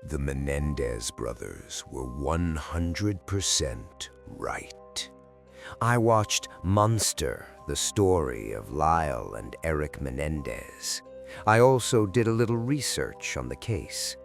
The Menendez brothers were 100% right. I watched Monster, the story of Lyle and Erik Menendez. I also did a little research on the case.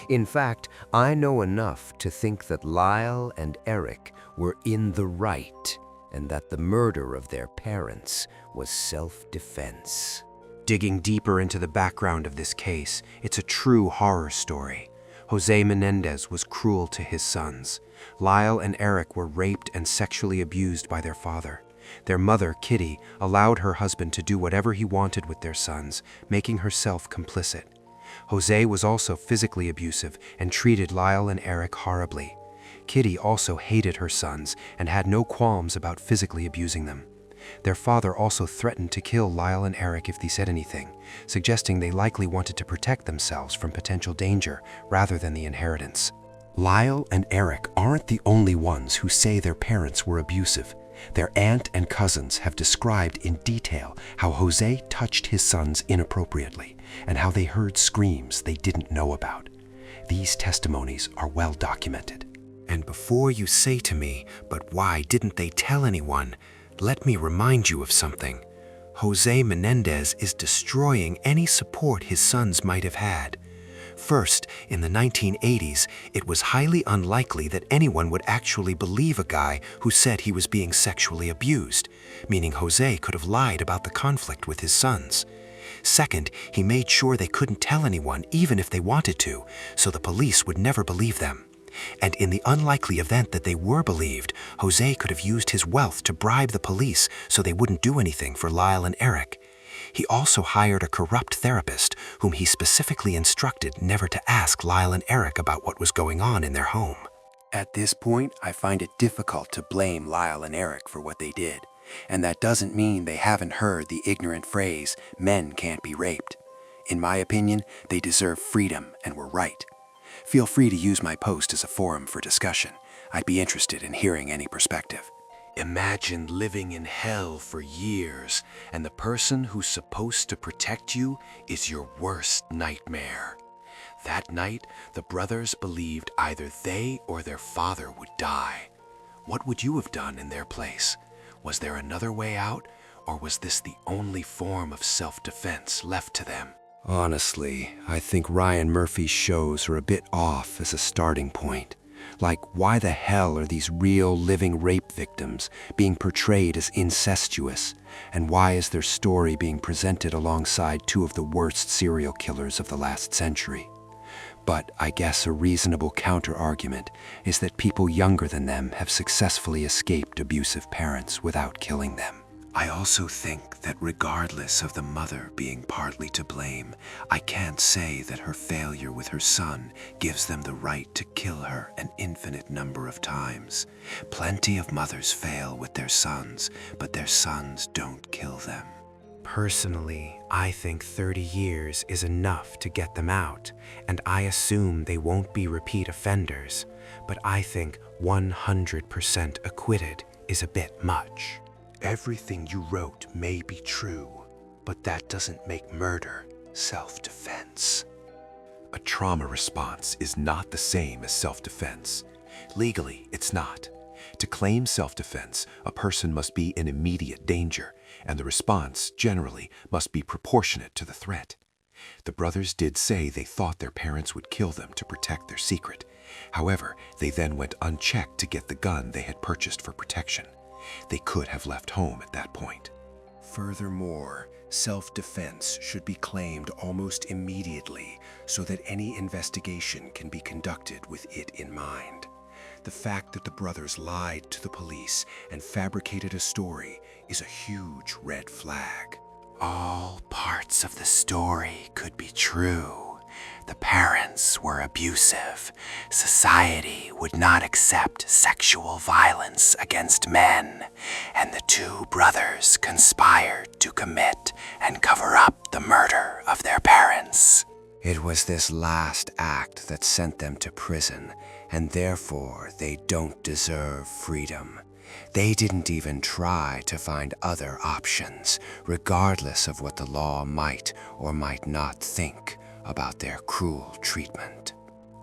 In fact, I know enough to think that Lyle and Erik were in the right, and that the murder of their parents was self-defense. Digging deeper into the background of this case, it's a true horror story. Jose Menendez was cruel to his sons. Lyle and Erik were raped and sexually abused by their father. Their mother, Kitty, allowed her husband to do whatever he wanted with their sons, making herself complicit. Jose was also physically abusive and treated Lyle and Erik horribly. Kitty also hated her sons and had no qualms about physically abusing them. Their father also threatened to kill Lyle and Erik if they said anything, suggesting they likely wanted to protect themselves from potential danger rather than the inheritance. Lyle and Erik aren't the only ones who say their parents were abusive. Their aunt and cousins have described in detail how Jose touched his sons inappropriately and how they heard screams they didn't know about. These testimonies are well documented. And before you say to me, "But why didn't they tell anyone?" let me remind you of something. Jose Menendez is destroying any support his sons might have had. First, in the 1980s, it was highly unlikely that anyone would actually believe a guy who said he was being sexually abused, meaning Jose could have lied about the conflict with his sons. Second, he made sure they couldn't tell anyone even if they wanted to, so the police would never believe them. And in the unlikely event that they were believed, Jose could have used his wealth to bribe the police so they wouldn't do anything for Lyle and Erik. He also hired a corrupt therapist whom he specifically instructed never to ask Lyle and Erik about what was going on in their home. At this point, I find it difficult to blame Lyle and Erik for what they did. And that doesn't mean they haven't heard the ignorant phrase, "men can't be raped." In my opinion, they deserve freedom and were right. Feel free to use my post as a forum for discussion. I'd be interested in hearing any perspective. Imagine living in hell for years, and the person who's supposed to protect you is your worst nightmare. That night, the brothers believed either they or their father would die. What would you have done in their place? Was there another way out, or was this the only form of self-defense left to them? Honestly, I think Ryan Murphy's shows are a bit off as a starting point. Like, why the hell are these real living rape victims being portrayed as incestuous? And why is their story being presented alongside two of the worst serial killers of the last century? But I guess a reasonable counter-argument is that people younger than them have successfully escaped abusive parents without killing them. I also think that regardless of the mother being partly to blame, I can't say that her failure with her son gives them the right to kill her an infinite number of times. Plenty of mothers fail with their sons, but their sons don't kill them. Personally, I think 30 years is enough to get them out, and I assume they won't be repeat offenders, but I think 100% acquitted is a bit much. Everything you wrote may be true, but that doesn't make murder self-defense. A trauma response is not the same as self-defense. Legally, it's not. To claim self-defense, a person must be in immediate danger, and the response, generally, must be proportionate to the threat. The brothers did say they thought their parents would kill them to protect their secret. However, they then went unchecked to get the gun they had purchased for protection. They could have left home at that point. Furthermore, self-defense should be claimed almost immediately so that any investigation can be conducted with it in mind. The fact that the brothers lied to the police and fabricated a story is a huge red flag. All parts of the story could be true. The parents were abusive. Society would not accept sexual violence against men, and the two brothers conspired to commit and cover up the murder of their parents. It was this last act that sent them to prison, and therefore they don't deserve freedom. They didn't even try to find other options, regardless of what the law might or might not think about their cruel treatment.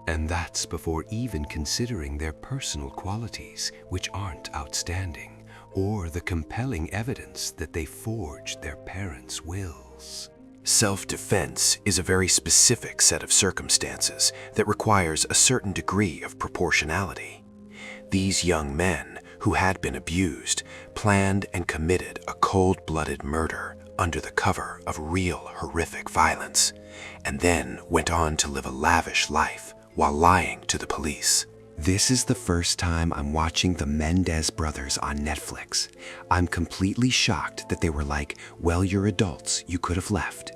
And that's before even considering their personal qualities, which aren't outstanding, or the compelling evidence that they forged their parents' wills. Self-defense is a very specific set of circumstances that requires a certain degree of proportionality. These young men, who had been abused, planned and committed a cold-blooded murder under the cover of real horrific violence, and then went on to live a lavish life while lying to the police. This is the first time I'm watching the Menendez Brothers on Netflix. I'm completely shocked that they were like, well, you're adults, you could have left.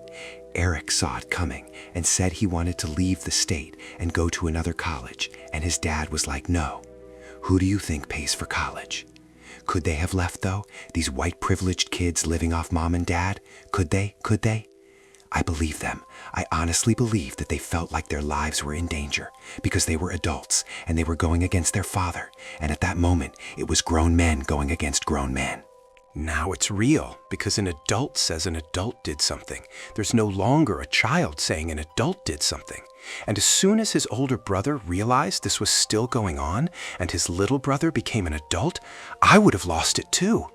Erik saw it coming and said he wanted to leave the state and go to another college, and his dad was like, no. Who do you think pays for college? Could they have left though? These white privileged kids living off mom and dad? Could they? Could they? I believe them. I honestly believe that they felt like their lives were in danger because they were adults and they were going against their father. And at that moment, it was grown men going against grown men. Now it's real, because an adult says an adult did something. There's no longer a child saying an adult did something. And as soon as his older brother realized this was still going on, and his little brother became an adult, I would have lost it too.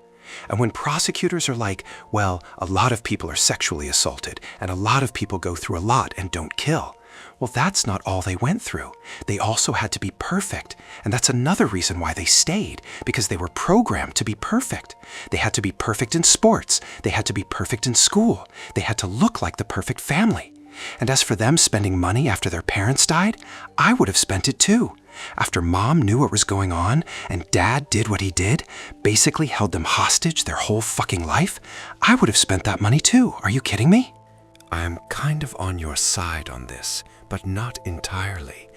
And when prosecutors are like, well, a lot of people are sexually assaulted, and a lot of people go through a lot and don't kill. Well, that's not all they went through. They also had to be perfect. And that's another reason why they stayed, because they were programmed to be perfect. They had to be perfect in sports. They had to be perfect in school. They had to look like the perfect family. And as for them spending money after their parents died, I would have spent it too. After mom knew what was going on and dad did what he did, basically held them hostage their whole fucking life, I would have spent that money too. Are you kidding me? I'm kind of on your side on this, but not entirely.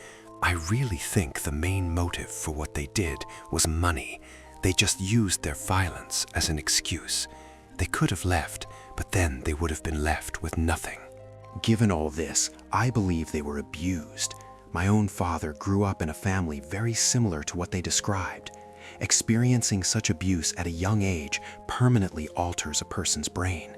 I really think the main motive for what they did was money. They just used their violence as an excuse. They could have left, but then they would have been left with nothing. Given all this, I believe they were abused. My own father grew up in a family very similar to what they described. Experiencing such abuse at a young age permanently alters a person's brain.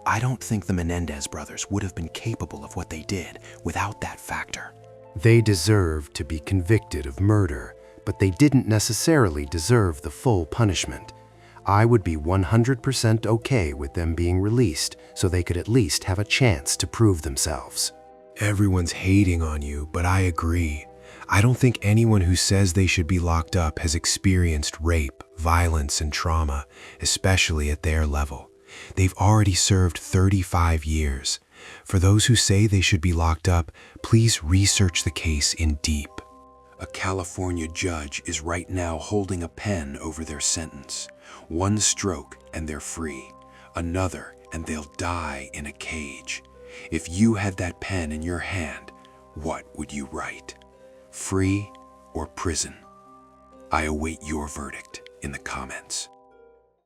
I don't think the Menendez brothers would have been capable of what they did without that factor. They deserved to be convicted of murder, but they didn't necessarily deserve the full punishment. I would be 100% okay with them being released so they could at least have a chance to prove themselves. Everyone's hating on you, but I agree. I don't think anyone who says they should be locked up has experienced rape, violence, and trauma, especially at their level. They've already served 35 years. For those who say they should be locked up, please research the case in deep. A California judge is right now holding a pen over their sentence. One stroke and they're free. Another and they'll die in a cage. If you had that pen in your hand, what would you write? Free or prison? I await your verdict in the comments.